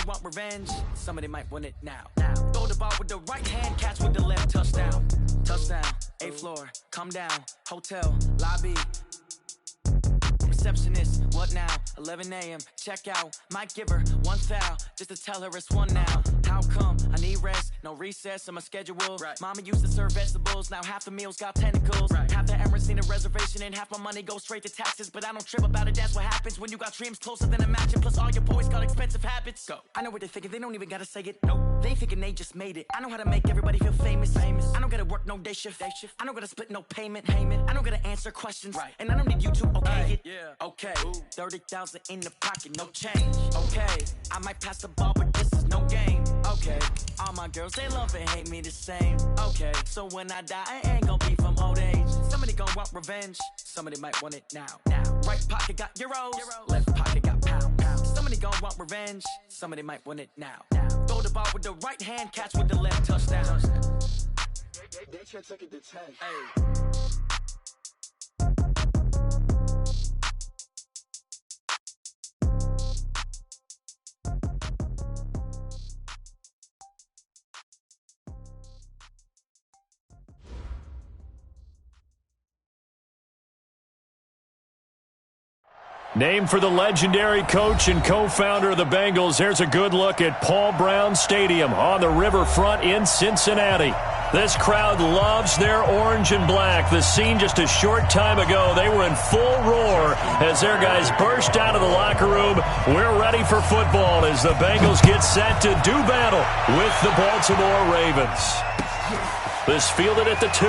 want revenge. Somebody might want it now. Throw the ball with the right hand, catch with the left, touchdown. Touchdown, 8th floor, come down, hotel, lobby. Receptionist, what now? 11 a.m. check out. Might give her one foul just to tell her it's one now. How come? I need rest, no recess on my schedule. Right. Mama used to serve vegetables, now half the meals got tentacles. Right. Half the Emirates need a reservation and half my money goes straight to taxes. But I don't trip about it, that's what happens when you got dreams closer than a match. And plus all your boys got expensive habits. Go. I know what they're thinking, they don't even gotta say it. Nope. They thinking they just made it. I know how to make everybody feel famous. I don't gotta work no day shift. I don't gotta split no payment. I don't gotta answer questions. Right. And I don't need you to okay it. Yeah. Okay, 30,000 in the pocket, no change. Okay, I might pass the ball, but this is no game. Okay, all my girls, they love and hate me the same. Okay, so when I die, I ain't gonna be from old age. Somebody gon' want revenge, somebody might want it now. Right pocket got euros, left pocket got pounds. Somebody gon' want revenge, somebody might want it now. Throw the ball with the right hand, catch with the left, touchdown. They can't take it to 10. Hey. Named for the legendary coach and co-founder of the Bengals, here's a good look at Paul Brown Stadium on the riverfront in Cincinnati. This crowd loves their orange and black. The scene just a short time ago, they were in full roar as their guys burst out of the locker room. We're ready for football as the Bengals get set to do battle with the Baltimore Ravens. This fielded at the 2.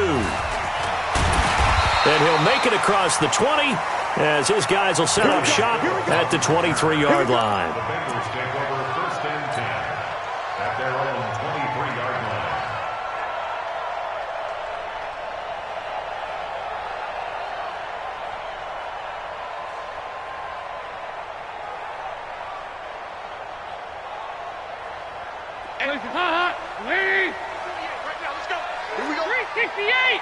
And he'll make it across the 20. As his guys will set up shop at the 23-yard line. The Bengals take over 1st and 10 at their own 23-yard line. Lead! Right now, let's go. Here we go. 368!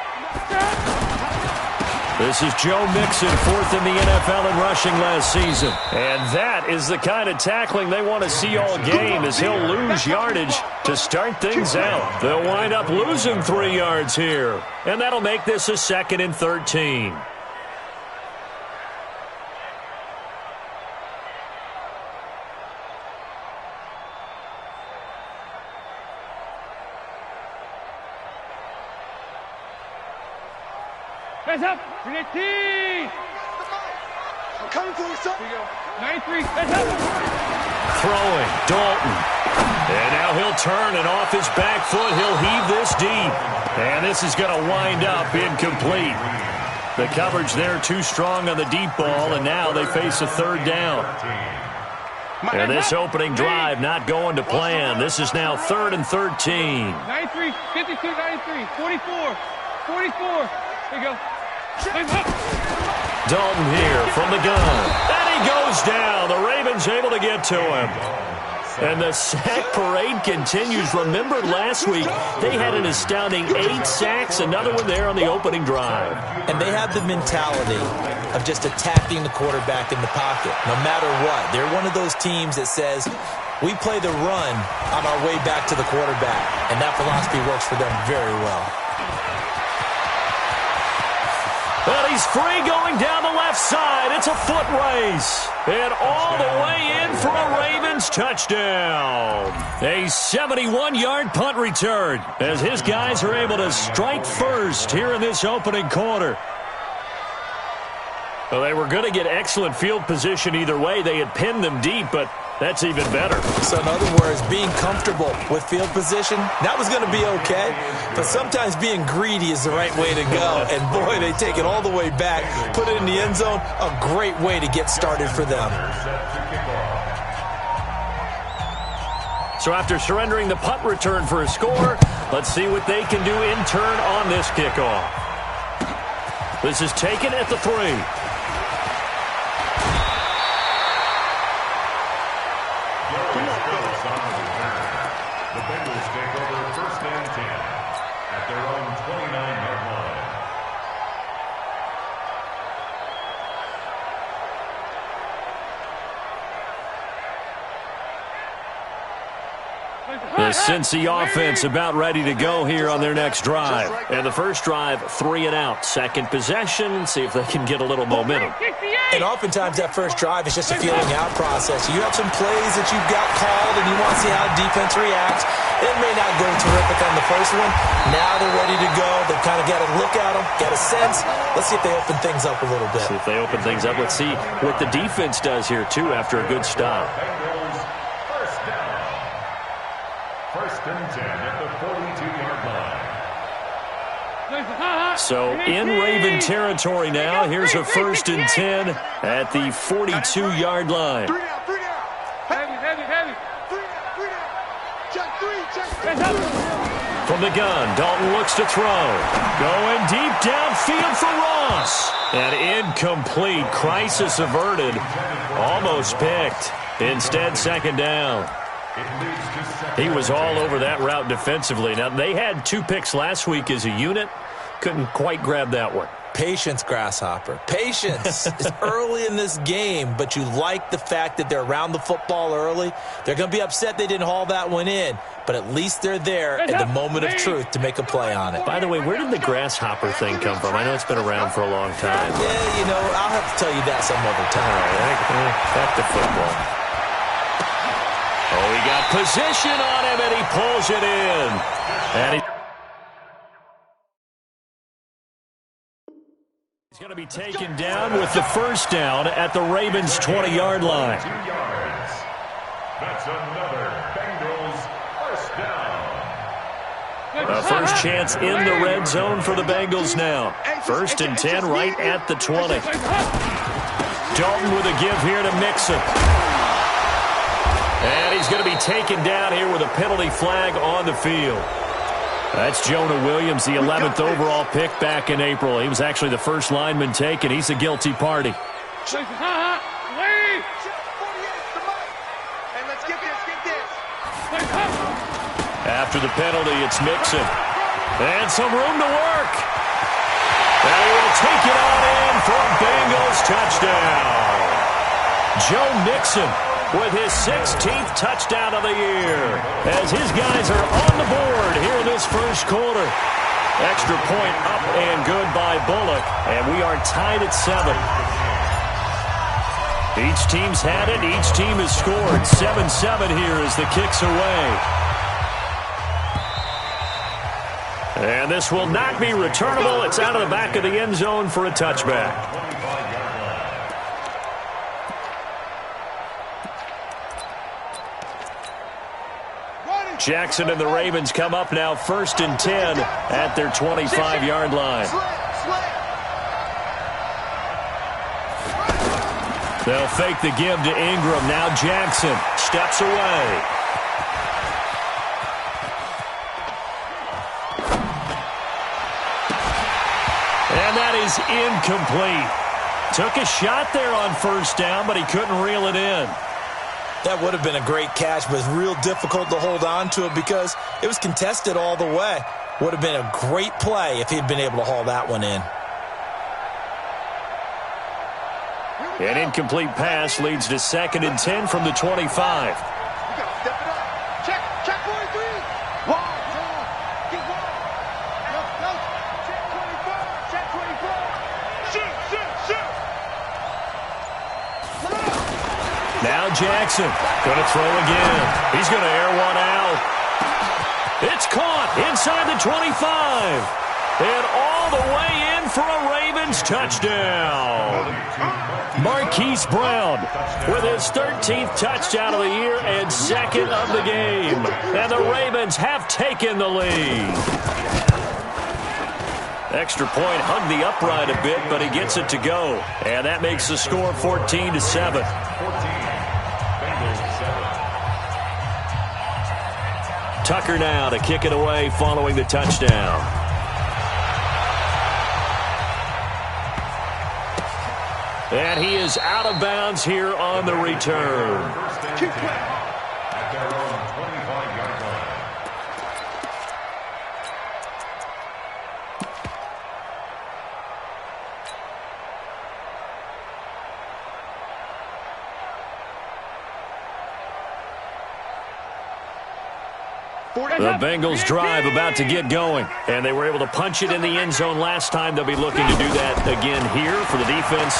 This is Joe Mixon, 4th in the NFL in rushing last season. And that is the kind of tackling they want to see all game as he'll lose yardage to start things out. They'll wind up losing 3 yards here. And that'll make this a 2nd and 13. Hands up! 318! I'm coming for you, son! Here you go. 93, hands up! Throwing, Dalton. And now he'll turn, and off his back foot, he'll heave this deep. And this is going to wind up incomplete. The coverage there too strong on the deep ball, and now they face a 3rd down. And this opening drive not going to plan. This is now 3rd and 13. 93, 52, 93, 44, 44. Here you go. Dalton here from the gun. And he goes down. The Ravens able to get to him. And the sack parade continues. Remember last week, they had an astounding 8 sacks, another one there on the opening drive. And they have the mentality of just attacking the quarterback in the pocket, no matter what. They're one of those teams that says, we play the run on our way back to the quarterback. And that philosophy works for them very well. Well, he's free going down the left side. It's a foot race. And all the way in for a Ravens touchdown. A 71-yard punt return as his guys are able to strike first here in this opening quarter. Well, they were going to get excellent field position either way. They had pinned them deep, but that's even better. So in other words, being comfortable with field position, that was going to be okay. But sometimes being greedy is the right way to go. And boy, they take it all the way back, put it in the end zone. A great way to get started for them. So after surrendering the punt return for a score, let's see what they can do in turn on this kickoff. This is taken at the 3. The Bengals take over 1st and 10 at their own 29-yard line. The Cincy offense about ready to go here on their next drive. And the first drive, 3 and out. Second possession, see if they can get a little momentum. And oftentimes that first drive is just a feeling out process. You have some plays that you've got called and you want to see how the defense reacts. It may not go terrific on the first one. Now they're ready to go. They've kind of got to look at them, get a sense. Let's see if they open things up a little bit. See if they open things up. Let's see what the defense does here, too, after a good stop. Bengals first down. First and 10 at the 42-yard line. So in Raven territory now. Here's a first and 10 at the 42-yard line. From the gun, Dalton looks to throw. Going deep downfield for Ross. And incomplete. Crisis averted. Almost picked. Instead, second down. He was all over that route defensively. Now, they had 2 picks last week as a unit. Couldn't quite grab that one. Patience, Grasshopper. Patience. It's early in this game, but you like the fact that they're around the football early. They're going to be upset they didn't haul that one in, but at least they're there at the moment of truth to make a play on it. By the way, where did the grasshopper thing come from? I know it's been around for a long time. Yeah, you know, I'll have to tell you that some other time. All right, back to football. Oh, he got position on him, and he pulls it in. And he's going to be taken down with the first down at the Ravens' 20-yard line. 2 yards. That's another Bengals first down. A first chance in the red zone for the Bengals now. First and 10 right at the 20. Dalton with a give here to Mixon. And he's going to be taken down here with a penalty flag on the field. That's Jonah Williams, the 11th overall pick back in April. He was actually the first lineman taken. He's a guilty party. After the penalty, it's Mixon. And some room to work. And he will take it on in for a Bengals touchdown. Joe Mixon with his 16th touchdown of the year, as his guys are on the board here in this first quarter. Extra point up and good by Bullock, and we are tied at 7. Each team's had it. Each team has scored. 7-7 here as the kick's away. And this will not be returnable. It's out of the back of the end zone for a touchback. Jackson and the Ravens come up now first and 10 at their 25-yard line. They'll fake the give to Ingram. Now Jackson steps away. And that is incomplete. Took a shot there on first down, but he couldn't reel it in. That would have been a great catch, but it's real difficult to hold on to it because it was contested all the way. Would have been a great play if he'd been able to haul that one in. An incomplete pass leads to second and 10 from the 25. Now Jackson going to throw again. He's going to air one out. It's caught inside the 25. And all the way in for a Ravens touchdown. Marquise Brown with his 13th touchdown of the year and second of the game. And the Ravens have taken the lead. Extra point hugged the upright a bit, but he gets it to go. And that makes the score 14-7. Tucker now to kick it away following the touchdown. And he is out of bounds here on the return. At their own 25-yard line. The Bengals drive about to get going, and they were able to punch it in the end zone last time. They'll be looking to do that again here for the defense.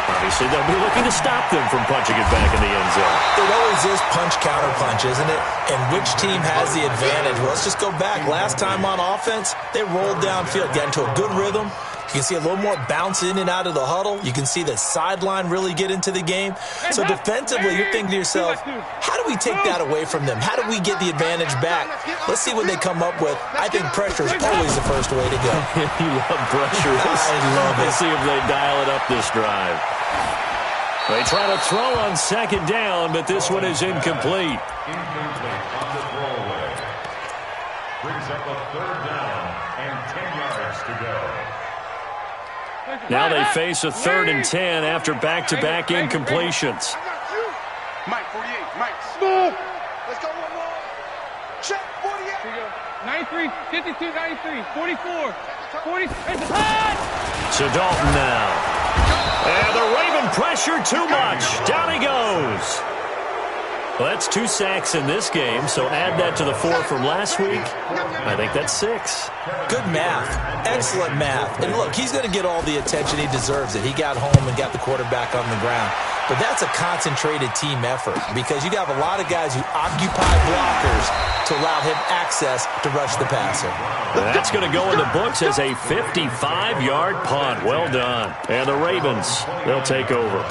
Obviously, they'll be looking to stop them from punching it back in the end zone. It always is punch-counter-punch, isn't it? And which team has the advantage? Well, let's just go back. Last time on offense, they rolled downfield, got into a good rhythm. You can see a little more bounce in and out of the huddle. You can see the sideline really get into the game. So defensively, you're thinking to yourself, how do we take that away from them? How do we get the advantage back? Let's see what they come up with. I think pressure is always the first way to go. You love pressure. I love it. Let's see if they dial it up this drive. They try to throw on second down, but this one is incomplete. Incomplete on the throwaway. Brings up a third down and 10 yards to go. Now they face a 3rd and 10 after back-to-back incompletions. Mike, 48. Mike, smooth. Let's go one more. Check, 48. Here you go. 93, 52, 93, 44, 40. It's a touch. So Dalton now. And the Raven pressure too much. Down he goes. Well, that's 2 sacks in this game, so add that to the 4 from last week. I think that's 6. Good math. Excellent math. And look, he's going to get all the attention. He deserves it. He got home and got the quarterback on the ground. But that's a concentrated team effort because you got a lot of guys who occupy blockers to allow him access to rush the passer. That's going to go in the books as a 55-yard punt. Well done. And the Ravens, they'll take over.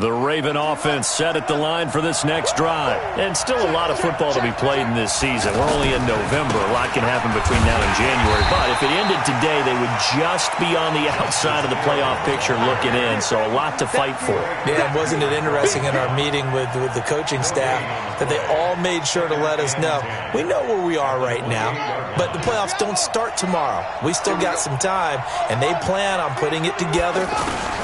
The Raven offense set at the line for this next drive. And still a lot of football to be played in this season. We're only in November. A lot can happen between now and January. But if it ended today, they would just be on the outside of the playoff picture looking in. So a lot to fight for. Yeah, wasn't it interesting in our meeting with the coaching staff that they all made sure to let us know, we know where we are right now, but the playoffs don't start tomorrow. We still got some time, and they plan on putting it together,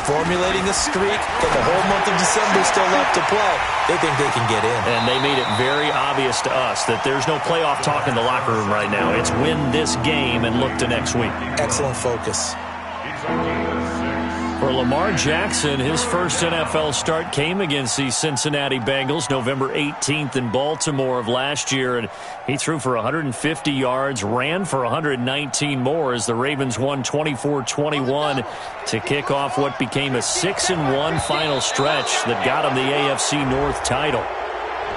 formulating a streak, and the whole month of December still left to play. They think they can get in. And they made it very obvious to us that there's no playoff talk in the locker room right now. It's win this game and look to next week. Excellent focus. For Lamar Jackson, his first NFL start came against the Cincinnati Bengals November 18th in Baltimore of last year, and he threw for 150 yards, ran for 119 more as the Ravens won 24-21 to kick off what became a 6-1 final stretch that got him the AFC North title.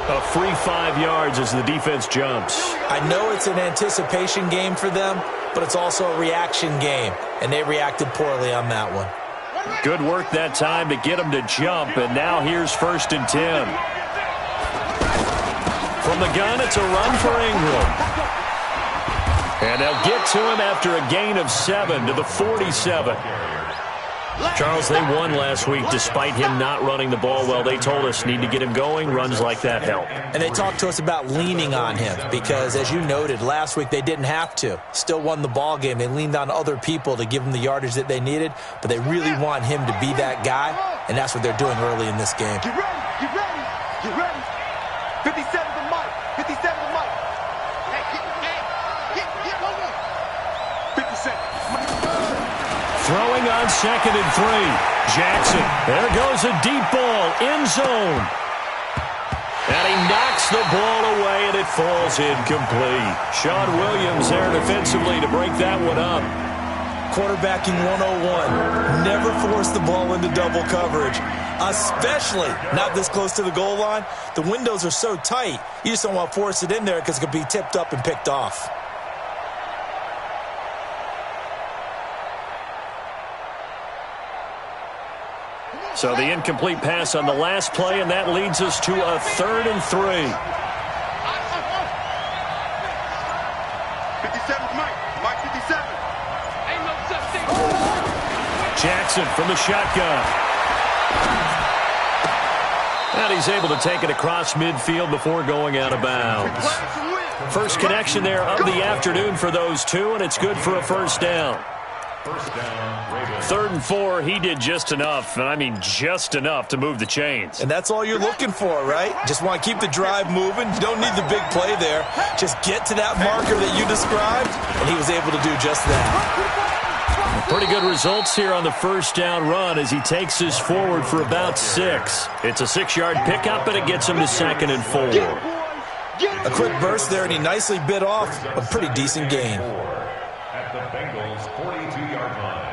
A free 5 yards as the defense jumps. I know it's an anticipation game for them, but it's also a reaction game, and they reacted poorly on that one. Good work that time to get him to jump, and now here's 1st and 10. From the gun, it's a run for Ingram. And they'll get to him after a gain of 7 to the 47. Charles, they won last week despite him not running the ball well. They told us need to get him going. Runs like that help. And they talked to us about leaning on him because, as you noted, last week they didn't have to. Still won the ball game. They leaned on other people to give them the yardage that they needed, but they really want him to be that guy, and that's what they're doing early in this game. Get ready, get ready, get ready. 57 to Mike, 57 to Mike. Get 57. Throwing on 2nd and 3. Jackson. There goes a deep ball. End zone. And he knocks the ball away, and it falls incomplete. Sean Williams there defensively to break that one up. Quarterbacking 101. Never force the ball into double coverage, especially not this close to the goal line. The windows are so tight, you just don't want to force it in there because it could be tipped up and picked off. So the incomplete pass on the last play, and that leads us to a 3rd and 3. 57 Mike, Mike 57. Ain't no such thing. Jackson from the shotgun. And he's able to take it across midfield before going out of bounds. First connection there of the afternoon for those two, and it's good for a 1st down. 3rd and 4, he did just enough, and I mean just enough to move the chains. And that's all you're looking for, right? Just want to keep the drive moving. You don't need the big play there. Just get to that marker that you described, and he was able to do just that. Pretty good results here on the first down run as he takes us forward for about 6. It's a 6-yard pickup, and it gets him to 2nd and 4. A quick burst there, and he nicely bit off a pretty decent gain. At the Bengals' 42-yard line.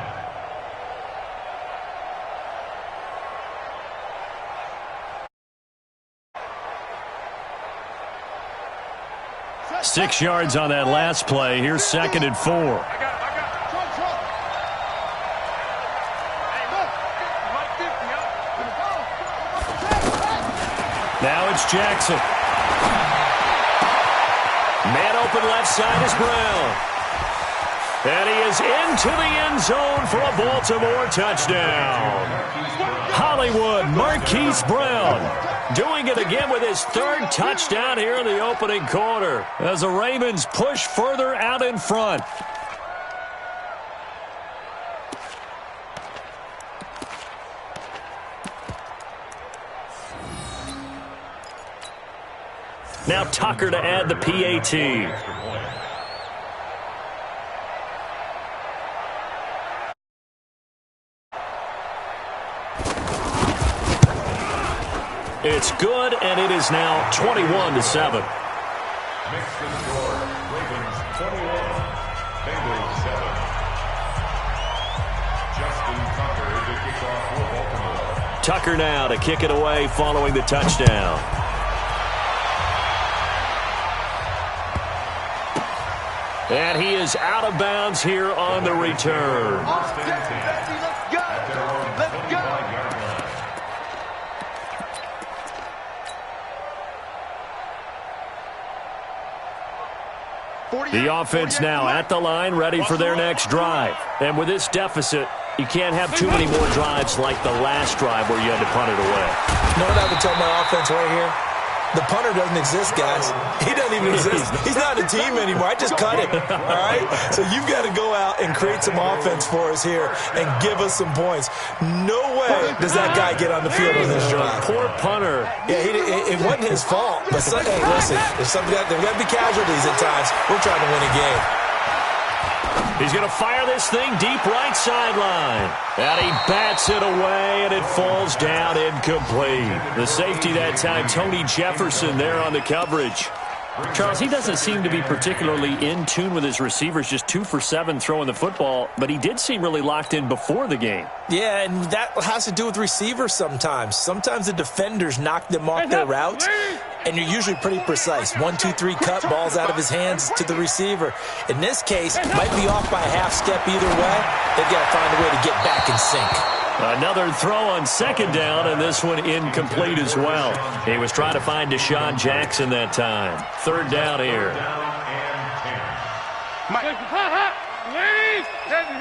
6 yards on that last play. Here's 2nd and 4. Now it's Jackson. Man open left side is Brown. And he is into the end zone for a Baltimore touchdown. Hollywood Marquise Brown doing it again with his 3rd touchdown here in the opening quarter as the Ravens push further out in front. Now Tucker to add the PAT. It's good, and it is now 21-7. Makes the score. Ravens 21, Bengals 7. Justin Tucker to kick off for Baltimore. Tucker now to kick it away following the touchdown. And he is out of bounds here on the return. Let's go. Let's go. The offense now at the line, ready for their next drive. And with this deficit, you can't have too many more drives like the last drive where you had to punt it away. You know what I would tell my offense right here? The punter doesn't exist, guys. He doesn't even exist. He's not a team anymore. I just cut him, all right? So you've got to go out and create some offense for us here and give us some points. No way does that guy get on the field on this drive. Poor punter. Yeah, it wasn't his fault. But, hey, listen, there's got to be casualties at times. We're trying to win a game. He's going to fire this thing deep right sideline. And he bats it away, and it falls down incomplete. The safety that time, Tony Jefferson there on the coverage. Charles, he doesn't seem to be particularly in tune with his receivers, just 2 for 7 throwing the football, but he did seem really locked in before the game. Yeah, and that has to do with receivers sometimes. Sometimes the defenders knock them off their routes, and you're usually pretty precise. 1, 2, 3 cut, balls out of his hands to the receiver. In this case, might be off by a half step either way. They've got to find a way to get back in sync. Another throw on 2nd down, and this one incomplete as well. He was trying to find Deshaun Jackson that time. 3rd down here. Mike. Ladies. Heavy.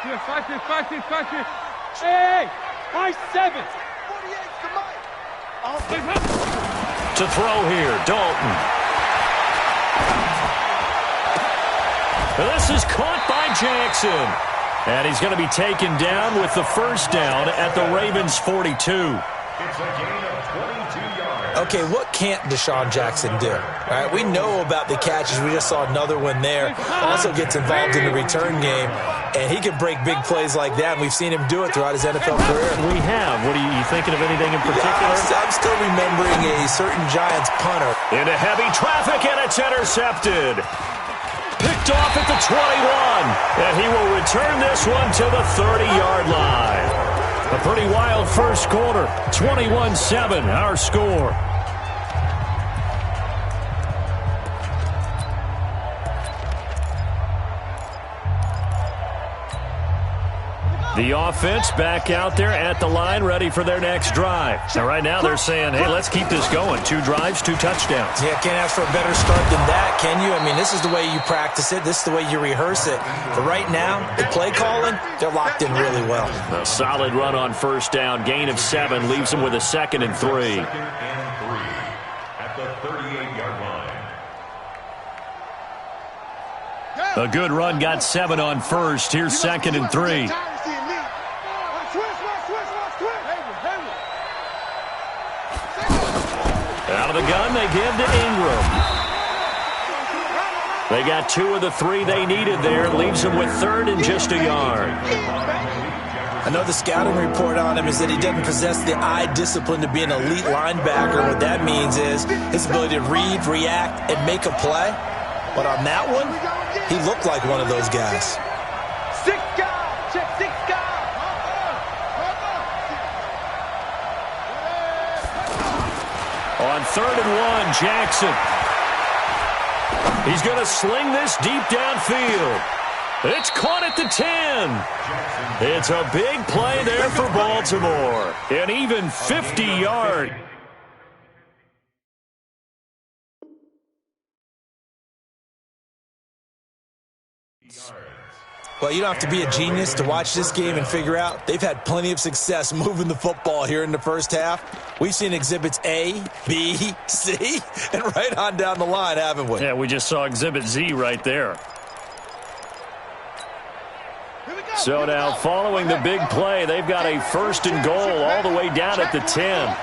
Yeah, 5-6. Hey, 5-7. 48 to Mike. To throw here, Dalton. This is caught by Jackson. And he's going to be taken down with the 1st down at the Ravens' 42. It's a gain of 22 yards. Okay, what can't Deshaun Jackson do? All right, we know about the catches. We just saw another one there. Also gets involved in the return game, and he can break big plays like that. And we've seen him do it throughout his NFL career. We have. What are you thinking of anything in particular? Yeah, I'm still remembering a certain Giants punter. Into heavy traffic, and it's intercepted. Picked off at the 21, and he will return this one to the 30-yard line. A pretty wild first quarter, 21-7, our score. The offense back out there at the line, ready for their next drive. Now, right now, they're saying, hey, let's keep this going. 2 drives, 2 touchdowns. Yeah, can't ask for a better start than that, can you? I mean, this is the way you practice it. This is the way you rehearse it. But right now, the play calling, they're locked in really well. A solid run on 1st down. Gain of 7 leaves them with a 2nd and 3. 2nd and 3 at the 38-yard line. A good run, got 7 on 1st. Here's 2nd and 3. Out of the gun, they give to Ingram. They got 2 of the 3 they needed there. Leaves them with 3rd and just a yard. I know the scouting report on him is that he doesn't possess the eye discipline to be an elite linebacker. What that means is his ability to read, react, and make a play. But on that one, he looked like one of those guys. 6 guys. Check 6 guys. On 3rd and 1, Jackson. He's going to sling this deep downfield. It's caught at the 10. It's a big play there for Baltimore. An even 50-yard. Well, you don't have to be a genius to watch this game and figure out they've had plenty of success moving the football here in the first half. We've seen exhibits A, B, C, and right on down the line, haven't we? Yeah, we just saw exhibit Z right there. So now following the big play, they've got a 1st and goal all the way down at the 10.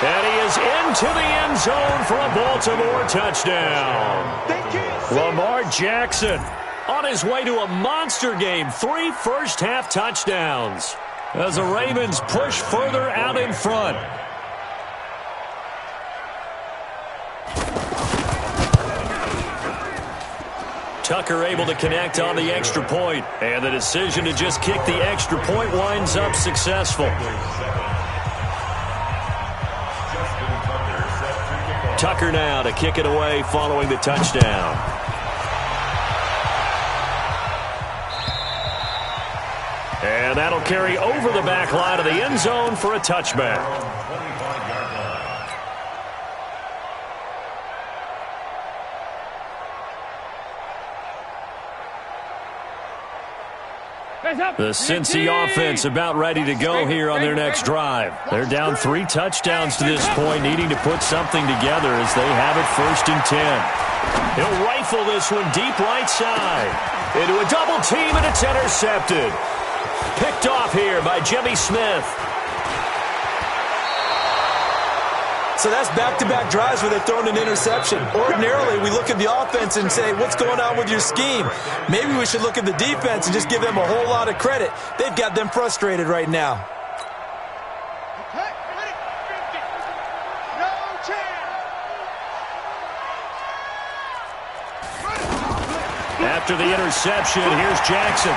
And he is into the end zone for a Baltimore touchdown. Lamar Jackson on his way to a monster game. 3 first-half touchdowns as the Ravens push further out in front. Tucker able to connect on the extra point, and the decision to just kick the extra point winds up successful. Tucker now to kick it away following the touchdown. And that'll carry over the back line of the end zone for a touchback. The Cincy offense about ready to go here on their next drive. They're down 3 touchdowns to this point, needing to put something together as they have it 1st and 10. He'll rifle this one deep right side. Into a double team, and it's intercepted. Picked off here by Jimmy Smith. So that's back-to-back drives where they've thrown an interception. Ordinarily, we look at the offense and say, what's going on with your scheme? Maybe we should look at the defense and just give them a whole lot of credit. They've got them frustrated right now. After the interception, here's Jackson.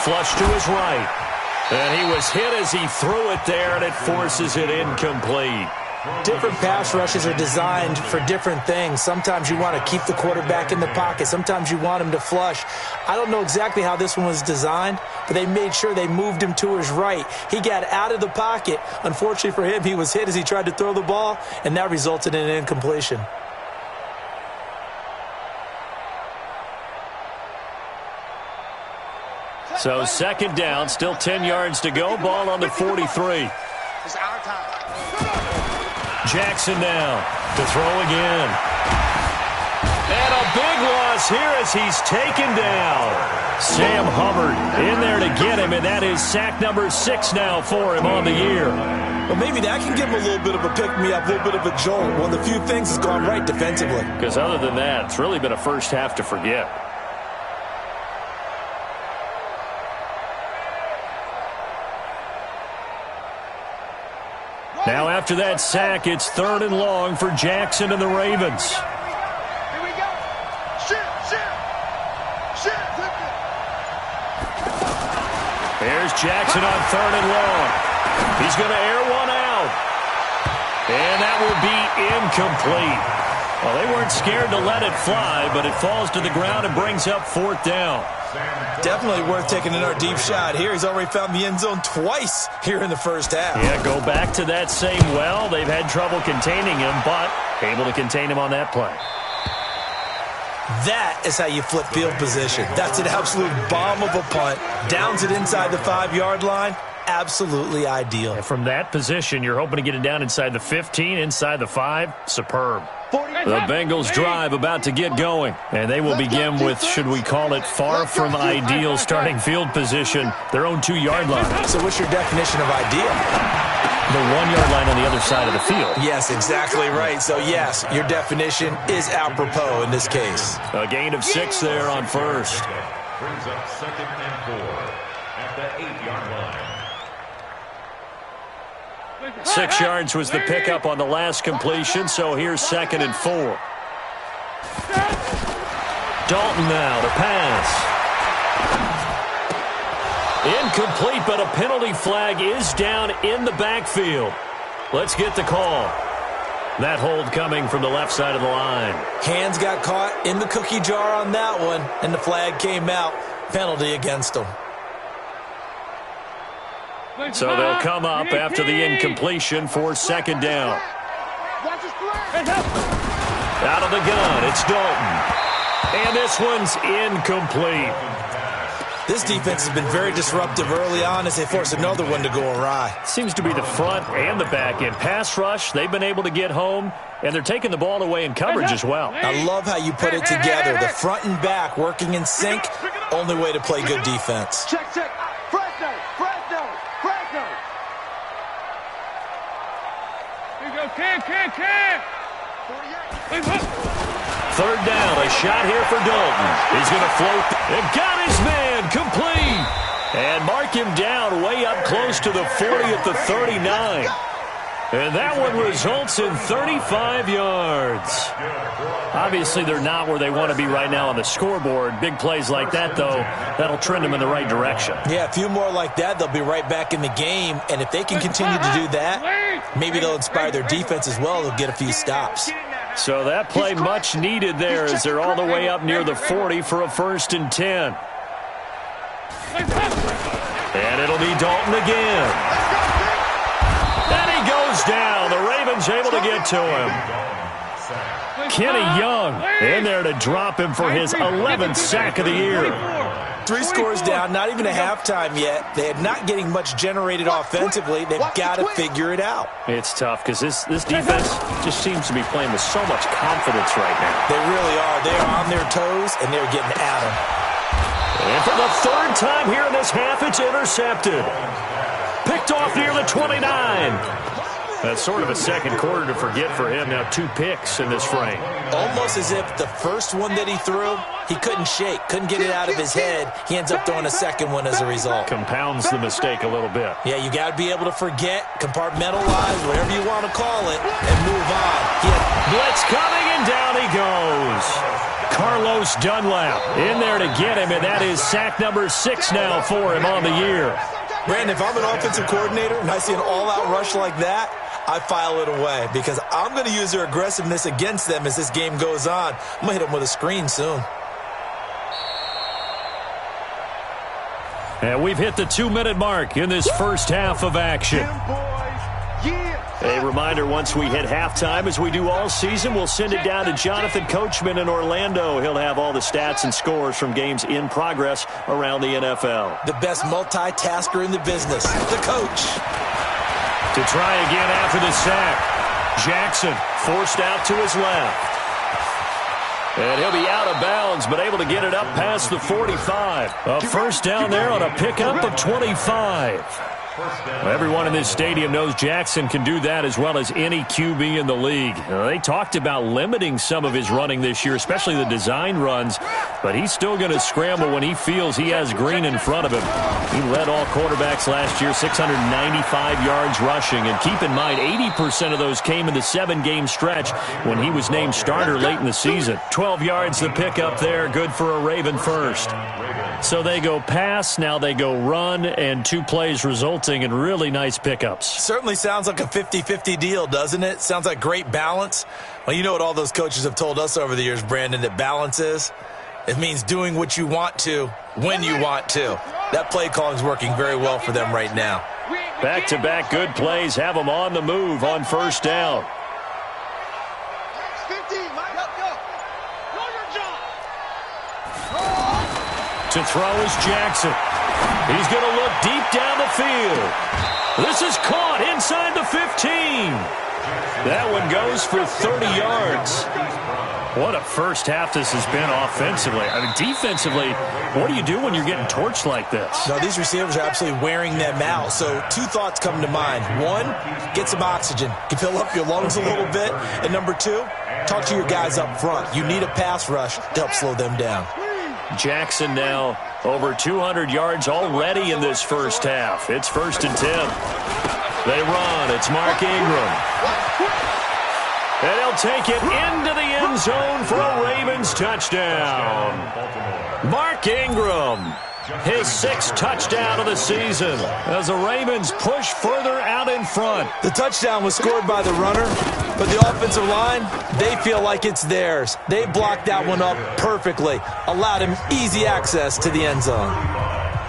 Flush to his right. And he was hit as he threw it there, and it forces it incomplete. Different pass rushes are designed for different things. Sometimes you want to keep the quarterback in the pocket. Sometimes you want him to flush. I don't know exactly how this one was designed, but they made sure they moved him to his right. He got out of the pocket. Unfortunately for him, he was hit as he tried to throw the ball, and that resulted in an incompletion. So 2nd down, still 10 yards to go. Ball on the 43. It's our time. Jackson now to throw again. And a big loss here as he's taken down. Sam Hubbard in there to get him, and that is sack number 6 now for him on the year. Well, maybe that can give him a little bit of a pick-me-up, a little bit of a jolt. One of the few things that's gone right defensively. Because other than that, it's really been a first half to forget. Now after that sack, it's 3rd and long for Jackson and the Ravens. Here we go. Shoot. There's Jackson on 3rd and long. He's going to air one out. And that will be incomplete. Well, they weren't scared to let it fly, but it falls to the ground and brings up 4th down. Definitely worth taking another deep shot here. He's already found the end zone twice here in the first half. Yeah, go back to that same well. They've had trouble containing him, but able to contain him on that play. That is how you flip field position. That's an absolute bomb of a punt. Downs it inside the 5-yard line. absolutely ideal. And from that position, you're hoping to get it down inside the 15, inside the 5. Superb. The Bengals drive about to get going, and they will begin with, should we call it, far from ideal starting field position, their own 2-yard line. So what's your definition of ideal? The 1-yard line on the other side of the field. Yes, exactly right. So, yes, your definition is apropos in this case. A gain of 6 there on first. Brings up 2nd and 4 at the 8-yard line. 6 yards was the pickup on the last completion, so here's 2nd and 4. Dalton now to pass. Incomplete, but a penalty flag is down in the backfield. Let's get the call. That hold coming from the left side of the line. Hands got caught in the cookie jar on that one, and the flag came out. Penalty against them. So they'll come up after the incompletion for 2nd down. Out of the gun, it's Dalton. And this one's incomplete. This defense has been very disruptive early on as they force another one to go awry. Seems to be the front and the back end. Pass rush, they've been able to get home, and they're taking the ball away in coverage as well. I love how you put it together. The front and back working in sync, only way to play good defense. Check. Fresno. Here you go, can. 3rd down, a shot here for Dalton. He's going to float and got his man complete. And mark him down way up close to the 40 at the 39. And that one results in 35 yards. Obviously, they're not where they want to be right now on the scoreboard. Big plays like that, though, that'll trend them in the right direction. Yeah, a few more like that, they'll be right back in the game. And if they can continue to do that, maybe they'll inspire their defense as well. They'll get a few stops. So that play much needed there as they're all the way up near the 40 for a 1st and 10. And it'll be Dalton again. And he goes down. The Ravens able to get to him. Kenny Young in there to drop him for his 11th sack of the year. 3 scores down, not even a halftime yet. They're not getting much generated offensively. They've got to figure it out. It's tough because this defense just seems to be playing with so much confidence right now. They really are. They're on their toes, and they're getting at them. And for the 3rd time here in this half, it's intercepted. Picked off near the 29. That's sort of a second quarter to forget for him. Now 2 picks in this frame. Almost as if the first one that he threw, he couldn't shake, couldn't get it out of his head. He ends up throwing a second one as a result. Compounds the mistake a little bit. Yeah, you got to be able to forget, compartmentalize, whatever you want to call it, and move on. Blitz coming, and down he goes. Carlos Dunlap in there to get him, and that is sack number 6 now for him on the year. Brandon, if I'm an offensive coordinator and I see an all-out rush like that, I file it away because I'm going to use their aggressiveness against them as this game goes on. I'm going to hit them with a screen soon. And we've hit the 2-minute mark in this first half of action. A reminder, once we hit halftime, as we do all season, we'll send it down to Jonathan Coachman in Orlando. He'll have all the stats and scores from games in progress around the NFL. The best multitasker in the business, the coach. To try again after the sack. Jackson forced out to his left. And he'll be out of bounds, but able to get it up past the 45. A 1st down there on a pickup of 25. Well, everyone in this stadium knows Jackson can do that as well as any QB in the league. They talked about limiting some of his running this year, especially the design runs, but he's still going to scramble when he feels he has green in front of him. He led all quarterbacks last year, 695 yards rushing, and keep in mind 80% of those came in the 7-game stretch when he was named starter late in the season. 12 yards the pickup there, good for a Raven first. So they go pass, now they go run, and 2 plays resulting in really nice pickups. Certainly sounds like a 50-50 deal, doesn't it? Sounds like great balance. Well, you know what all those coaches have told us over the years, Brandon, that balance is? It means doing what you want to, when you want to. That play calling is working very well for them right now. Back-to-back good plays have them on the move on 1st down. To throw is Jackson. He's going to look deep down the field. This is caught inside the 15. That one goes for 30 yards. What a first half this has been offensively. I mean, defensively, what do you do when you're getting torched like this? No, these receivers are absolutely wearing them out. So two thoughts come to mind. One, get some oxygen. You fill up your lungs a little bit. And number two, talk to your guys up front. You need a pass rush to help slow them down. Jackson now over 200 yards already in this first half. It's 1st and 10. They run. It's Mark Ingram. And he'll take it into the end zone for a Ravens touchdown. Mark Ingram, his 6th touchdown of the season as the Ravens push further out in front. The touchdown was scored by the runner, but the offensive line, they feel like it's theirs. They blocked that one up perfectly, allowed him easy access to the end zone.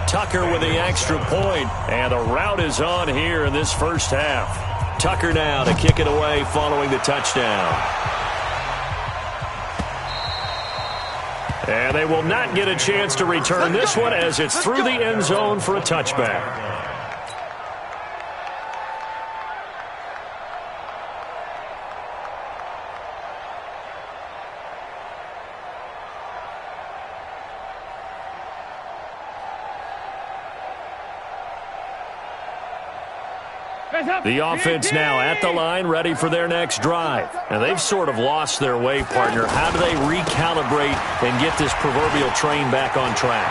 Tucker with the extra point, and a rout is on here in this first half. Tucker now to kick it away following the touchdown. And they will not get a chance to return this one as it's through the end zone for a touchback. The offense now at the line, ready for their next drive. And they've sort of lost their way, partner. How do they recalibrate and get this proverbial train back on track?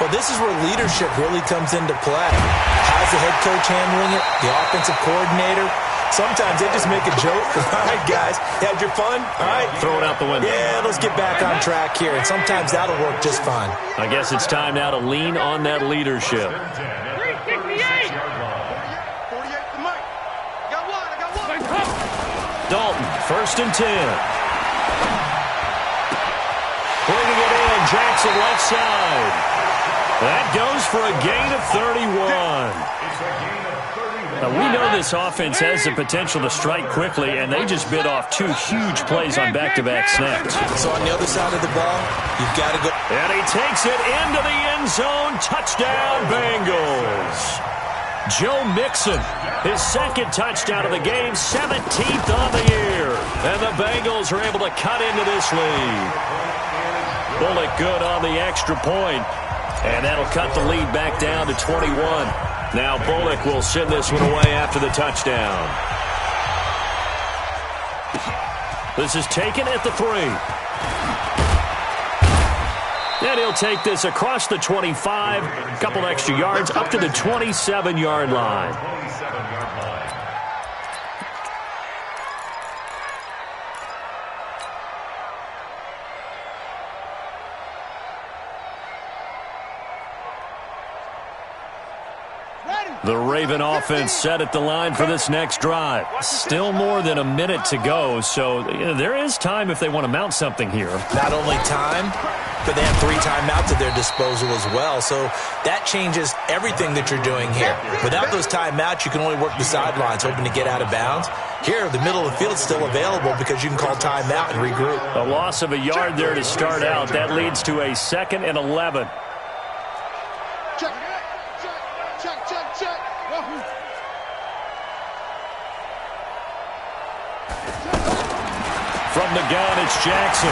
Well, this is where leadership really comes into play. How's the head coach handling it? The offensive coordinator? Sometimes they just make a joke. All right, guys, had your fun? All right. Throw it out the window. Yeah, let's get back on track here. And sometimes that'll work just fine. I guess it's time now to lean on that leadership. Dalton, 1st and 10. Bringing it in, Jackson left side. That goes for a gain of 31. Now, we know this offense has the potential to strike quickly, and they just bit off 2 huge plays on back-to-back snaps. So on the other side of the ball, you've got to go. And he takes it into the end zone. Touchdown, Bengals. Joe Mixon, his 2nd touchdown of the game, 17th on the year. And the Bengals are able to cut into this lead. Bullock good on the extra point. And that'll cut the lead back down to 21. Now Bullock will send this one away after the touchdown. This is taken at the 3. And he'll take this across the 25, a couple extra yards, up to the 27-yard line. The Raven offense set at the line for this next drive. Still more than a minute to go, so there is time if they want to mount something here. Not only time, but they have 3 timeouts at their disposal as well, so that changes everything that you're doing here. Without those timeouts, you can only work the sidelines, hoping to get out of bounds. Here, the middle of the field's still available because you can call timeout and regroup. A loss of a yard there to start out. That leads to a 2nd and 11. From the gun, it's Jackson.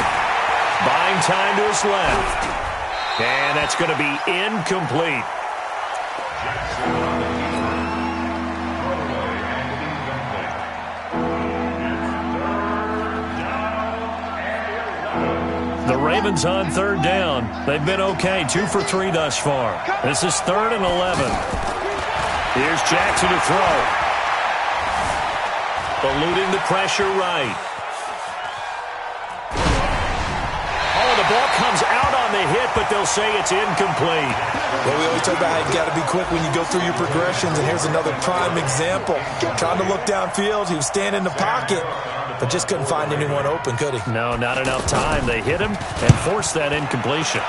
Buying time to his left. And that's going to be incomplete. The Ravens on 3rd down. They've been okay, 2 for 3 thus far. This is 3rd and 11. Here's Jackson to throw. Eluding the pressure right. The ball comes out on the hit, but they'll say it's incomplete. Well, we always talk about how you've got to be quick when you go through your progressions, and here's another prime example. Trying to look downfield, he was standing in the pocket, but just couldn't find anyone open, could he? No, not enough time. They hit him and forced that incompletion.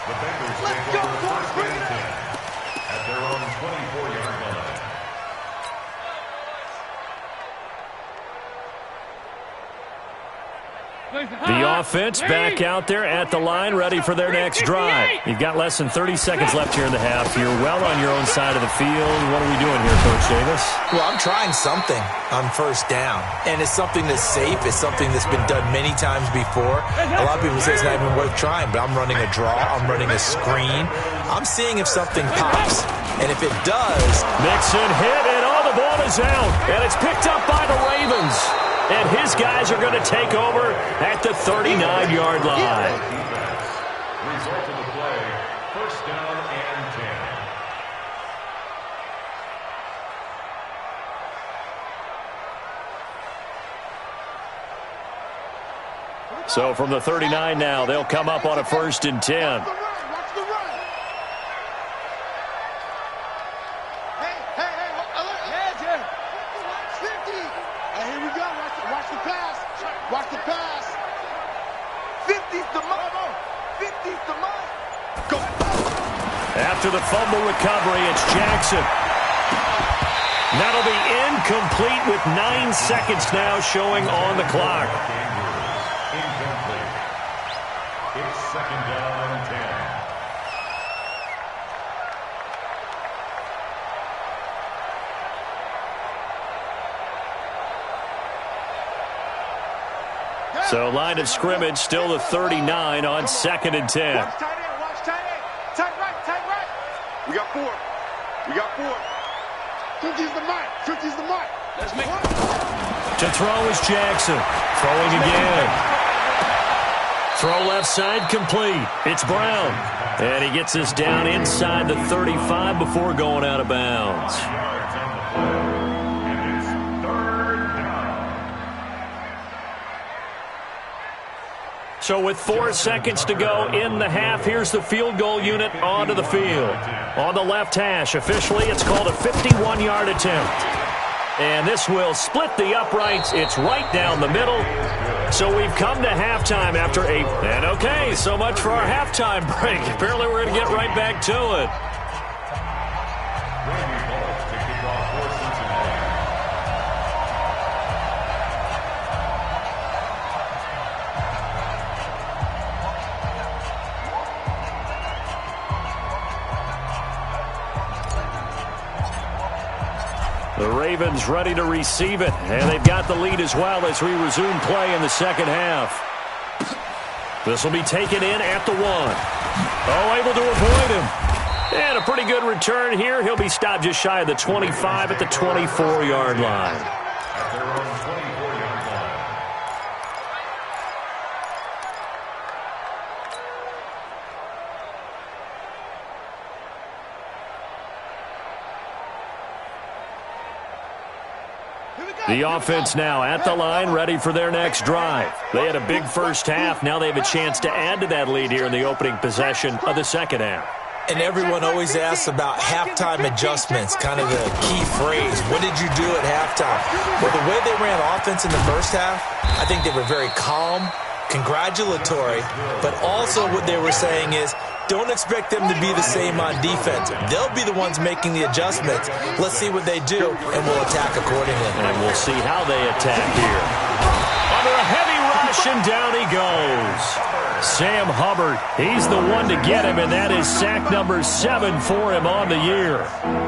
The Bengals take over 1st and 10 at their own 24-yard line. The offense back out there at the line, ready for their next drive. You've got less than 30 seconds left here in the half. You're well on your own side of the field. What are we doing here, Coach Davis? Well, I'm trying something on first down, and it's something that's safe. It's something that's been done many times before. A lot of people say it's not even worth trying, but I'm running a draw. I'm running a screen. I'm seeing if something pops, and if it does... Mixon hit, and the ball is out, and it's picked up by the Ravens. And his guys are going to take over at the 39-yard line. Result of the play, first down and 10. So from the 39 now, they'll come up on a 1st and 10. Watch the pass. 50's the mark. 50's the mark. Go. After the fumble recovery, it's Jackson. That'll be incomplete with 9 seconds now showing on the clock. Incomplete. It's second down and 10. So line of scrimmage still the 39 on 2nd and 10. Watch tight end. Watch tight end. Tight right. Tight right. We got 4. We got 4. 50's the mark. 50's the mark. Let's make it. To throw is Jackson. Throwing again. Throw left side complete. It's Brown. And he gets us down inside the 35 before going out of bounds. Yards on the play. And it's third down. So with 4 seconds to go in the half, here's the field goal unit onto the field. On the left hash, officially it's called a 51-yard attempt. And this will split the uprights. It's right down the middle. So we've come to halftime after 8. And okay, so much for our halftime break. Apparently we're going to get right back to it. Randy Bullock to kick off for Cincinnati. The Ravens ready to receive it, and they've got the lead as well as we resume play in the second half. This will be taken in at the 1. Oh, able to avoid him. And a pretty good return here. He'll be stopped just shy of the 25 at the 24-yard line. At their own 24-yard line. The offense now at the line, ready for their next drive. They had a big first half. Now they have a chance to add to that lead here in the opening possession of the second half. And everyone always asks about halftime adjustments, kind of the key phrase. What did you do at halftime? Well, the way they ran offense in the first half, I think they were very calm, congratulatory, but also what they were saying is, don't expect them to be the same on defense. They'll be the ones making the adjustments. Let's see what they do, and we'll attack accordingly. And we'll see how they attack here. Under a heavy rush, and down he goes. Sam Hubbard, he's the one to get him, and that is sack number 7 for him on the year.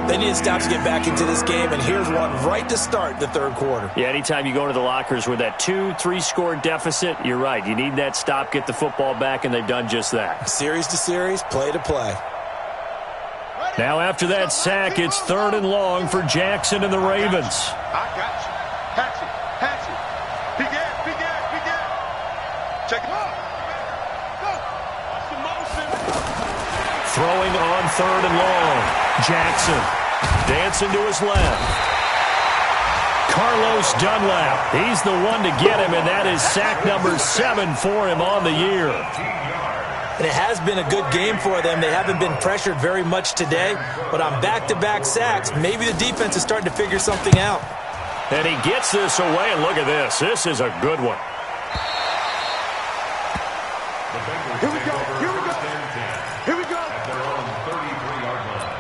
They need to stop to get back into this game, and here's one right to start the third quarter. Yeah, anytime you go into the lockers with that 2-3 score deficit, you're right. You need that stop, get the football back, and they've done just that. Series to series, play to play. Now after that sack, it's 3rd and long for Jackson and the Ravens. I got you. Hatch it. Big ass. Check it out. Watch the motion. Throwing on 3rd and long. Jackson dancing to his left. Carlos Dunlap, he's the one to get him, and that is sack number 7 for him on the year. And it has been a good game for them. They haven't been pressured very much today, but on back-to-back sacks, maybe the defense is starting to figure something out. And he gets this away, and look at this. This is a good one. The Bengals Here we take go. over Here we go. first and 10 Here we go. at their own 33-yard line.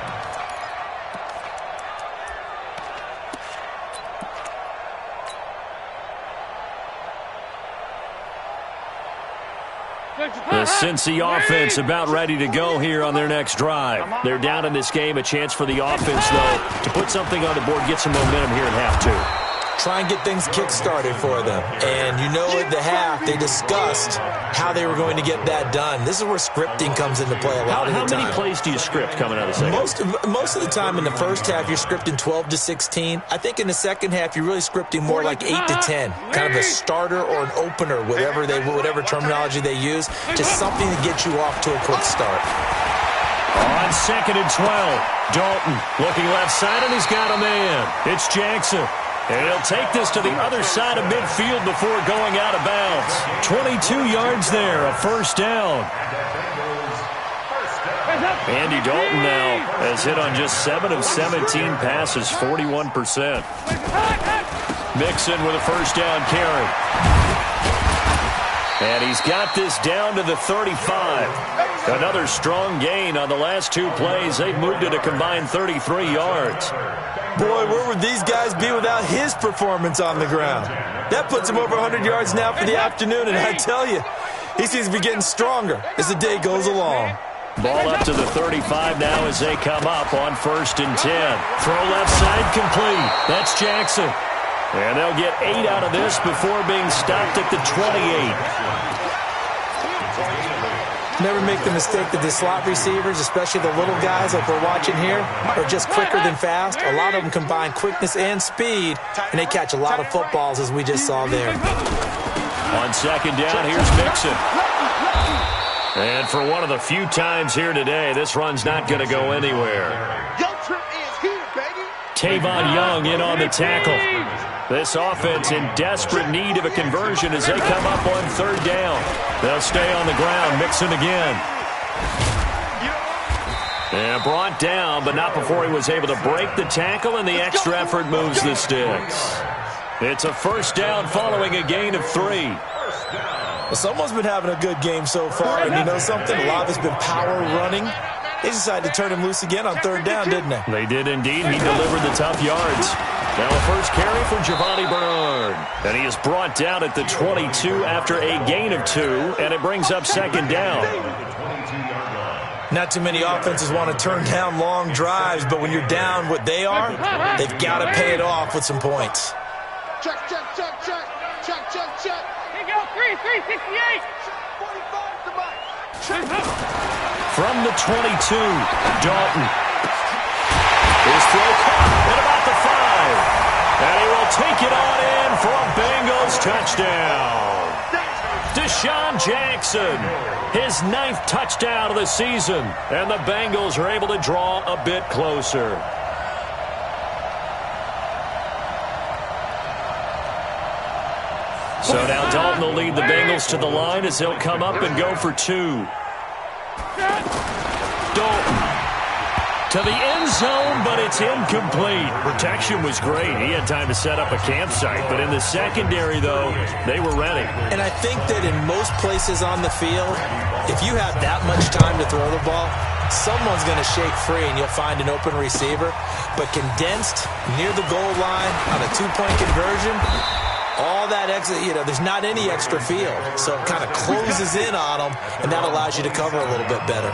This Cincy offense about ready to go here on their next drive. They're down in this game. A chance for the offense, though, to put something on the board, get some momentum here in half two. Try and get things kick-started for them. And you know at the half, they discussed how they were going to get that done. This is where scripting comes into play a lot of the time. How many plays do you script coming out of the second? Most of the time in the first half, you're scripting 12 to 16. I think in the second half, you're really scripting more like 8 to 10. Kind of a starter or an opener, whatever terminology they use. Just something to get you off to a quick start. On 2nd and 12, Dalton looking left side, and he's got a man. It's Jackson. And he'll take this to the other side of midfield before going out of bounds. 22 yards there, a first down. Andy Dalton now has hit on just 7 of 17 passes, 41%. Mixon with a first down carry. And he's got this down to the 35. Another strong gain on the last 2 plays. They've moved it a combined 33 yards. Boy, where would these guys be without his performance on the ground? That puts him over 100 yards now for the afternoon, and I tell you, he seems to be getting stronger as the day goes along. Ball up to the 35 now as they come up on 1st and 10. Throw left side complete. That's Jackson. And they'll get 8 out of this before being stopped at the 28. Never make the mistake that the slot receivers, especially the little guys like we're watching here, are just quicker than fast. A lot of them combine quickness and speed, and they catch a lot of footballs, as we just saw there. On 2nd down, here's Mixon. And for one of the few times here today, this run's not going to go anywhere. Tavon Young in on the tackle. This offense in desperate need of a conversion as they come up on 3rd down. They'll stay on the ground. Mixon again. And brought down, but not before he was able to break the tackle, and the extra effort moves the sticks. It's a first down following a gain of 3. Well, someone's been having a good game so far, and you know something? A lot of it's been power running. They decided to turn him loose again on 3rd down, didn't they? They did indeed. He delivered the tough yards. Now a first carry for Giovanni Bernard. And he is brought down at the 22 after a gain of 2, and it brings up 2nd down. Not too many offenses want to turn down long drives, but when you're down what they are, they've got to pay it off with some points. Check. Here you go, 368. 45 to Mike. From the 22, Dalton. His throw caught at about the 5. And he will take it on in for a Bengals touchdown. Deshaun Jackson, his 9th touchdown of the season. And the Bengals are able to draw a bit closer. So now Dalton will lead the Bengals to the line as they'll come up and go for 2. Dalton to the end zone, but it's incomplete. Protection was great. He had time to set up a campsite, but in the secondary, though, they were ready. And I think that in most places on the field, if you have that much time to throw the ball, someone's going to shake free and you'll find an open receiver. But condensed near the goal line on a 2-point conversion, all that extra, there's not any extra field. So it kind of closes in on them, and that allows you to cover a little bit better.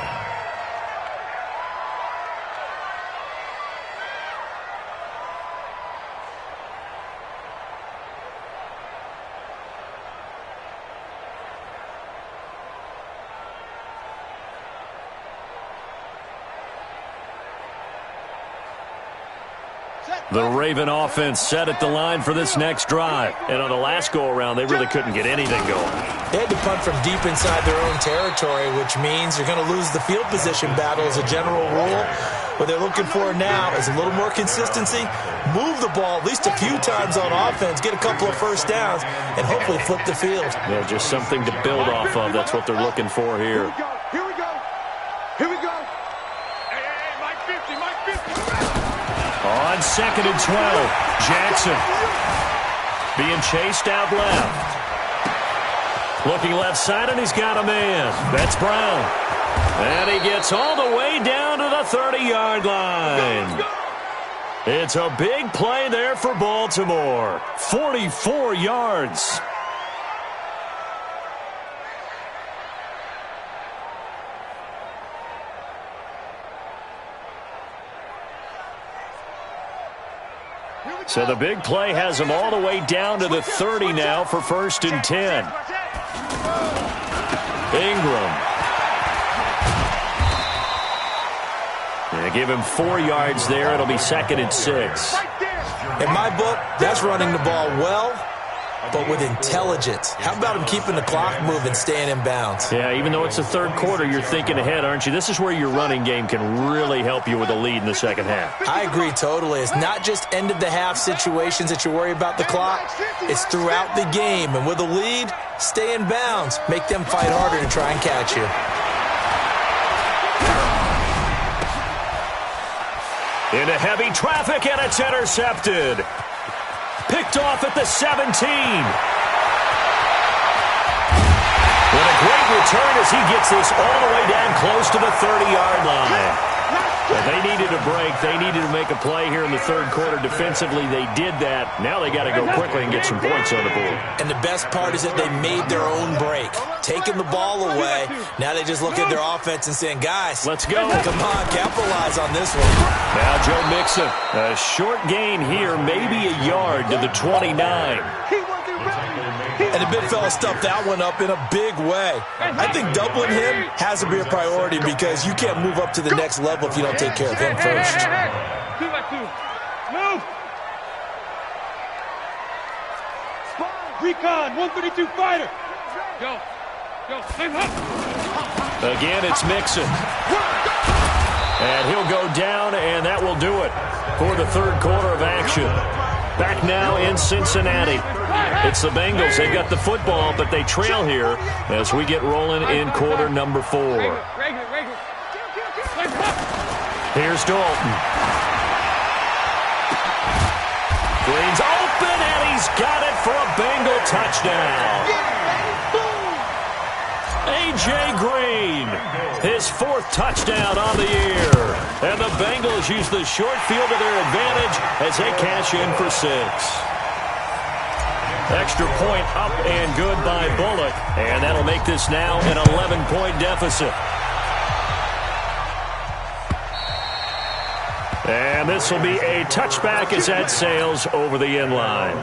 The Raven offense set at the line for this next drive. And on the last go-around, they really couldn't get anything going. They had to punt from deep inside their own territory, which means you're going to lose the field position battle as a general rule. What they're looking for now is a little more consistency, move the ball at least a few times on offense, get a couple of first downs, and hopefully flip the field. Yeah, just something to build off of. That's what they're looking for here. Here we go. Hey, Mike 50. On 2nd and 12, Jackson being chased out left. Looking left side, and he's got a man. That's Brown. And he gets all the way down to the 30-yard line. It's a big play there for Baltimore. 44 yards. So the big play has them all the way down to the 30 now for 1st and 10. Ingram. Give him 4 yards there. It'll be 2nd and 6. In my book, that's running the ball well, but with intelligence. How about him keeping the clock moving, staying in bounds? Yeah, even though it's the 3rd quarter, you're thinking ahead, aren't you? This is where your running game can really help you with a lead in the 2nd half. I agree totally. It's not just end-of-the-half situations that you worry about the clock. It's throughout the game. And with a lead, stay in bounds. Make them fight harder to try and catch you. Into heavy traffic, and it's intercepted. Picked off at the 17. What a great return as he gets this all the way down close to the 30-yard line. But they needed a break. They needed to make a play here in the 3rd quarter. Defensively, they did that. Now they got to go quickly and get some points on the board. And the best part is that they made their own break. Taking the ball away. Now they just look at their offense and saying, guys, let's go. Come on, capitalize on this one. Now Joe Mixon. A short gain here, maybe a yard to the 29. And the big fella stuffed that one up in a big way. I think doubling him has to be a priority because you can't move up to the next level if you don't take care of him first. 2-by-2. Move. Recon, 132 fighter. Go. Again, it's Mixon. And he'll go down, and that will do it for the 3rd quarter of action. Back now in Cincinnati. It's the Bengals. They've got the football, but they trail here as we get rolling in quarter number 4. Here's Dalton. Green's open, and he's got it for a Bengal touchdown. A.J. Green, his 4th touchdown on the year. And the Bengals use the short field to their advantage as they cash in for 6. Extra point up and good by Bullock. And that'll make this now an 11-point deficit. And this will be a touchback as that sails over the end line.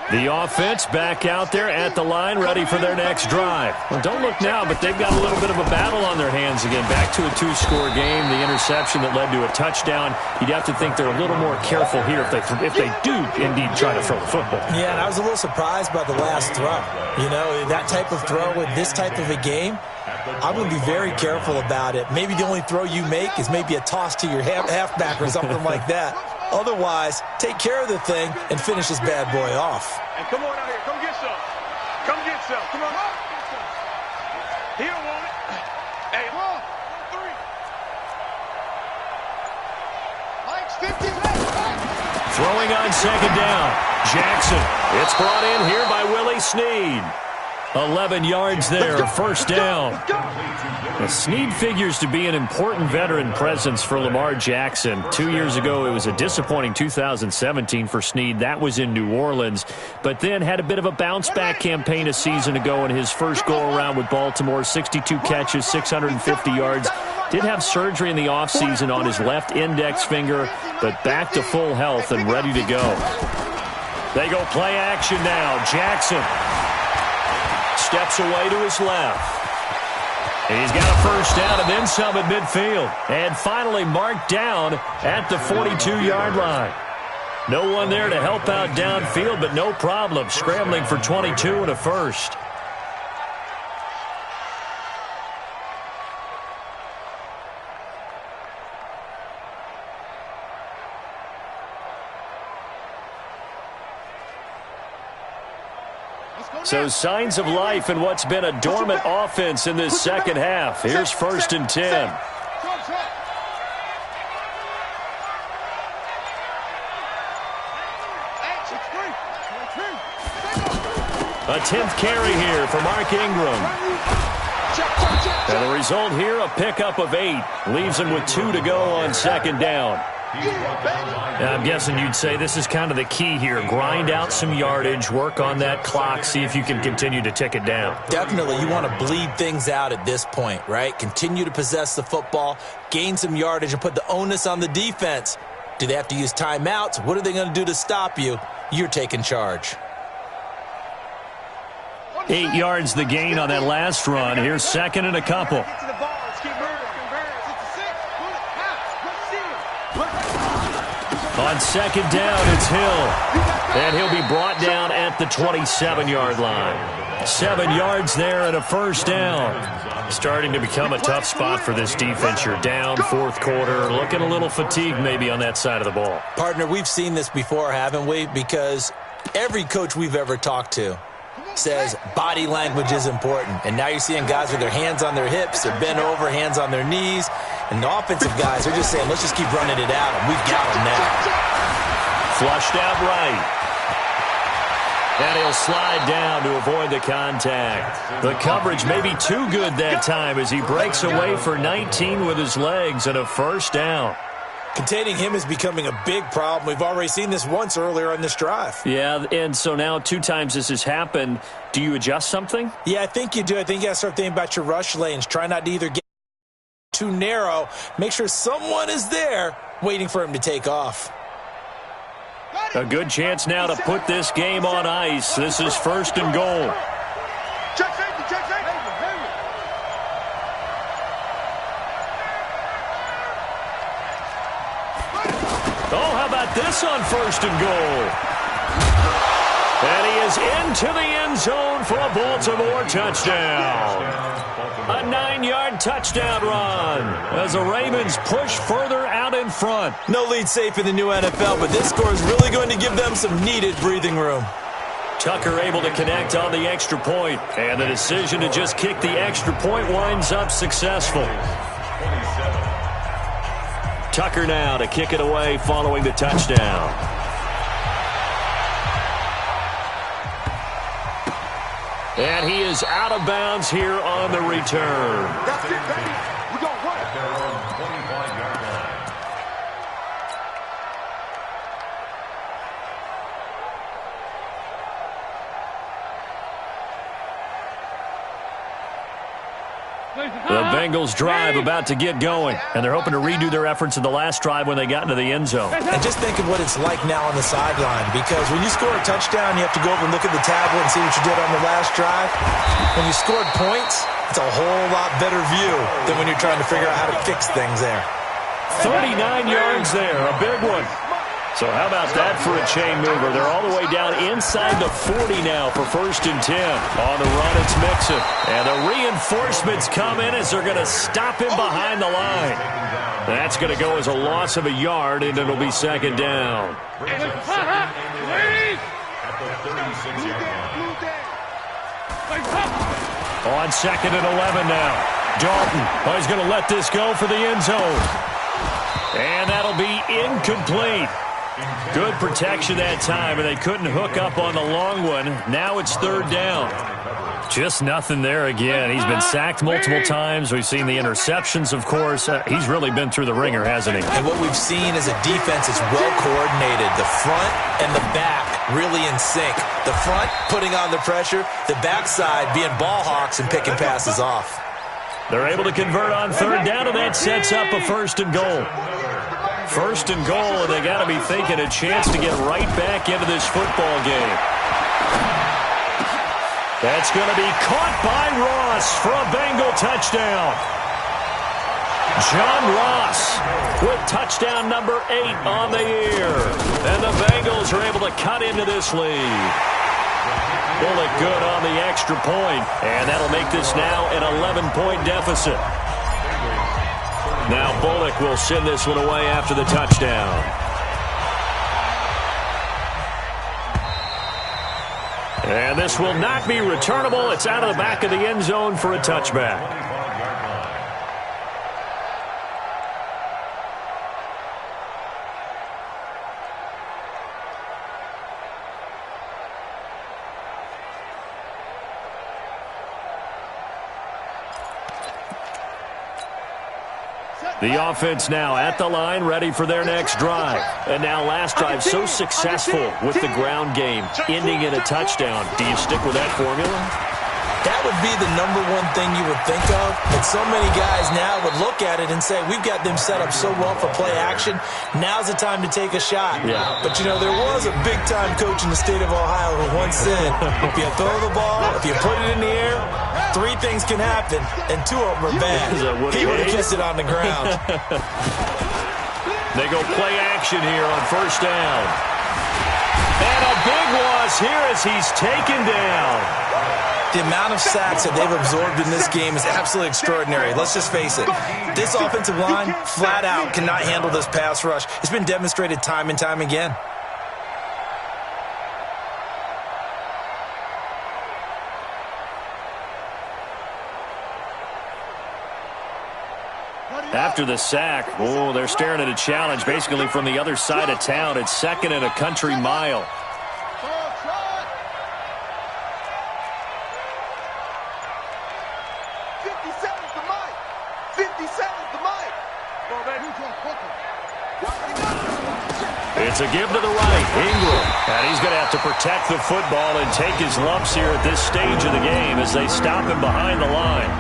The offense back out there at the line, ready for their next drive. Well, don't look now, but they've got a little bit of a battle on their hands again. Back to a 2-score game, the interception that led to a touchdown. You'd have to think they're a little more careful here if they do indeed try to throw the football. Yeah, and I was a little surprised by the last throw. You know, that type of throw with this type of a game, I'm going to be very careful about it. Maybe the only throw you make is maybe a toss to your halfback or something like that. Otherwise, take care of the thing and finish this bad boy off. And come on out here. Come get some. Come get some. Come on. He don't want it. Hey, 1, 3. Throwing on 2nd down. Jackson. It's brought in here by Willie Snead. 11 yards there, 1st down. Now, Snead figures to be an important veteran presence for Lamar Jackson. 2 years ago, it was a disappointing 2017 for Snead. That was in New Orleans. But then had a bit of a bounce-back campaign a season ago in his first go-around with Baltimore. 62 catches, 650 yards. Did have surgery in the offseason on his left index finger, but back to full health and ready to go. They go play action now. Jackson steps away to his left. He's got a 1st down and then some at midfield. And finally marked down at the 42-yard line. No one there to help out downfield, but no problem. Scrambling for 22 and a 1st. So signs of life in what's been a dormant offense in this 2nd half. Here's 1st and 10. A 10th carry here for Mark Ingram. And the result here, a pickup of 8. Leaves him with 2 to go on 2nd down. I'm guessing you'd say this is kind of the key here. Grind out some yardage, work on that clock, see if you can continue to tick it down. Definitely, you want to bleed things out at this point, right? Continue to possess the football, gain some yardage, and put the onus on the defense. Do they have to use timeouts? What are they going to do to stop you? You're taking charge. 8 yards the gain on that last run. Here's second and a couple. On second down, it's Hill. And he'll be brought down at the 27-yard line. 7 yards there and a first down. Starting to become a tough spot for this defense. You're down fourth quarter, looking a little fatigued maybe on that side of the ball. Partner, we've seen this before, haven't we? Because every coach we've ever talked to says body language is important. And now you're seeing guys with their hands on their hips, they're bent over, hands on their knees. And the offensive guys are just saying, let's just keep running it out, and we've got them now. Flushed out right. And he'll slide down to avoid the contact. The coverage may be too good that time as he breaks away for 19 with his legs and a first down. Containing him is becoming a big problem. We've already seen this once earlier on this drive. Yeah, and so now 2 times this has happened. Do you adjust something? Yeah, I think you do. I think you got to start thinking about your rush lanes. Try not to either get too narrow. Make sure someone is there waiting for him to take off. A good chance now to put this game on ice. This is first and goal. Check safety, check safety. Oh, how about this on first and goal? And he is into the end zone for a Baltimore touchdown. A 9-yard touchdown run as the Ravens push further out in front. No lead safe in the new NFL, but this score is really going to give them some needed breathing room. Tucker able to connect on the extra point, and the decision to just kick the extra point winds up successful. Tucker now to kick it away following the touchdown. And he is out of bounds here on the return. That's it, baby. We're going to run. At their own 25-yard line. The Bengals drive about to get going, and they're hoping to redo their efforts in the last drive when they got into the end zone. And just think of what it's like now on the sideline, because when you score a touchdown, you have to go over and look at the tablet and see what you did on the last drive. When you scored points, it's a whole lot better view than when you're trying to figure out how to fix things there. 39 yards there, a big one. So how about that for a chain mover? They're all the way down inside the 40 now for first and 10. On the run, it's Mixon. And the reinforcements come in as they're going to stop him behind the line. That's going to go as a loss of a yard, and it'll be second down. At the 36-yard line. On second and 11 now. Dalton, he's going to let this go for the end zone. And that'll be incomplete. Good protection that time, and they couldn't hook up on the long one. Now it's third down. Just nothing there again. He's been sacked multiple times. We've seen the interceptions, of course. He's really been through the ringer, hasn't he? And what we've seen is a defense that's well coordinated. The front and the back really in sync. The front putting on the pressure, the backside being ball hawks and picking passes off. They're able to convert on third down, and that sets up a first and goal. First and goal, and they got to be thinking a chance to get right back into this football game. That's going to be caught by Ross for a Bengal touchdown. John Ross with touchdown number 8 on the year. And the Bengals are able to cut into this lead. Bullock good on the extra point, and that'll make this now an 11-point deficit. Now Bullock will send this one away after the touchdown. And this will not be returnable. It's out of the back of the end zone for a touchback. The offense now at the line, ready for their next drive. And now last drive so successful with the ground game, ending in a touchdown. Do you stick with that formula? That would be the number one thing you would think of. But so many guys now would look at it and say, we've got them set up so well for play action. Now's the time to take a shot. Yeah. But, you know, there was a big-time coach in the state of Ohio who once said, if you throw the ball, if you put it in the air, 3 things can happen, and 2 of them are bad. He would have kissed it on the ground. They go play action here on first down. And a big loss here as he's taken down. The amount of sacks that they've absorbed in this game is absolutely extraordinary. Let's just face it. This offensive line, flat out, cannot handle this pass rush. It's been demonstrated time and time again. After the sack, they're staring at a challenge basically from the other side of town. It's 2nd and a country mile. It's a give to the right, Ingram. And he's going to have to protect the football and take his lumps here at this stage of the game as they stop him behind the line.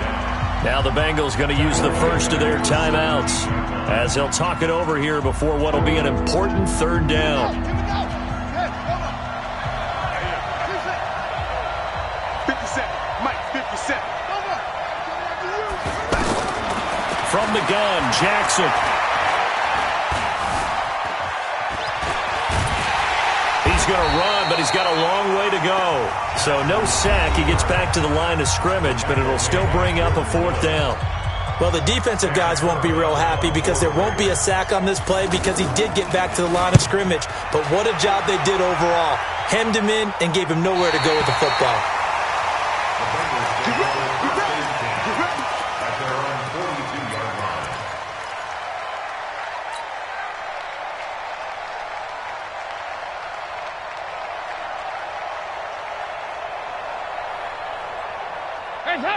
Now the Bengals going to use the first of their timeouts as they'll talk it over here before what will be an important 3rd down. 57, Mike, 57. From the gun, Jackson. He's going to run, but he's got a long way to go. So no sack. He gets back to the line of scrimmage, but it'll still bring up a 4th down. Well, the defensive guys won't be real happy because there won't be a sack on this play because he did get back to the line of scrimmage. But what a job they did overall. Hemmed him in and gave him nowhere to go with the football.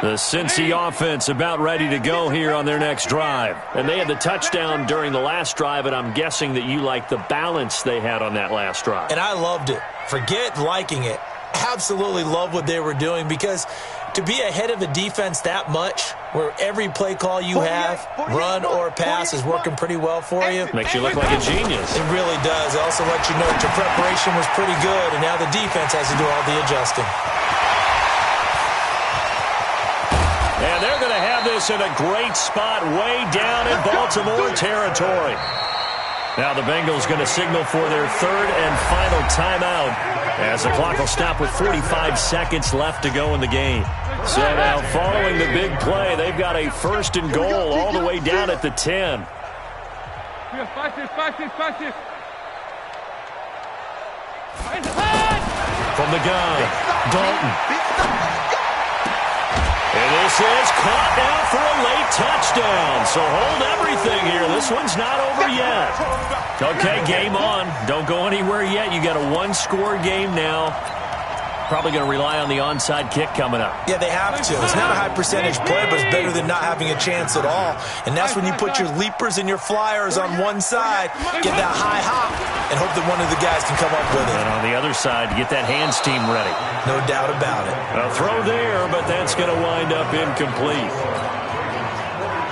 The Cincy offense about ready to go here on their next drive. And they had the touchdown during the last drive, and I'm guessing that you like the balance they had on that last drive. And I loved it. Forget liking it. Absolutely love what they were doing because to be ahead of a defense that much, where every play call you have, run or pass, is working pretty well for you. Makes you look like a genius. It really does. It also lets you know that your preparation was pretty good, and now the defense has to do all the adjusting. And they're going to have this in a great spot way down in Baltimore territory. Now the Bengals going to signal for their 3rd and final timeout as the clock will stop with 45 seconds left to go in the game. So now following the big play, they've got a 1st and goal all the way down at the 10. From the gun, Dalton. And this is caught now for a late touchdown. So hold everything here. This one's not over yet. Okay, game on. Don't go anywhere yet. You got a 1-score game now. Probably going to rely on the onside kick coming up. Yeah, they have to. It's not a high percentage play, but it's better than not having a chance at all. And that's when you put your leapers and your flyers on one side, get that high hop, and hope that one of the guys can come up with it. And on the other side, get that hands team ready. No doubt about it. A throw there, but that's going to wind up incomplete.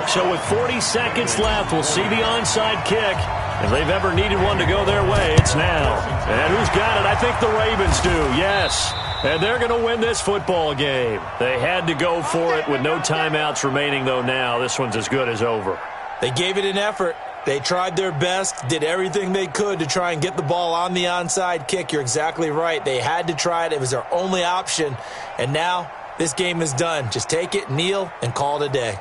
So with 40 seconds left, we'll see the onside kick. If they've ever needed one to go their way, it's now. And who's got it? I think the Ravens do, yes. And they're going to win this football game. They had to go for it with no timeouts remaining, though now this one's as good as over. They gave it an effort. They tried their best, did everything they could to try and get the ball on the onside kick. You're exactly right. They had to try it. It was their only option. And now this game is done. Just take it, kneel, and call it a day.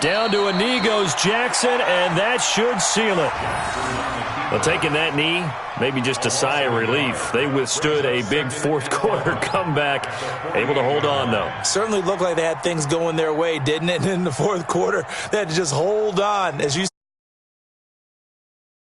Down to a knee goes Jackson, and that should seal it. Well, taking that knee, maybe just a sigh of relief. They withstood a big fourth-quarter comeback. Able to hold on, though. Certainly looked like they had things going their way, didn't it? In the fourth quarter, they had to just hold on. As you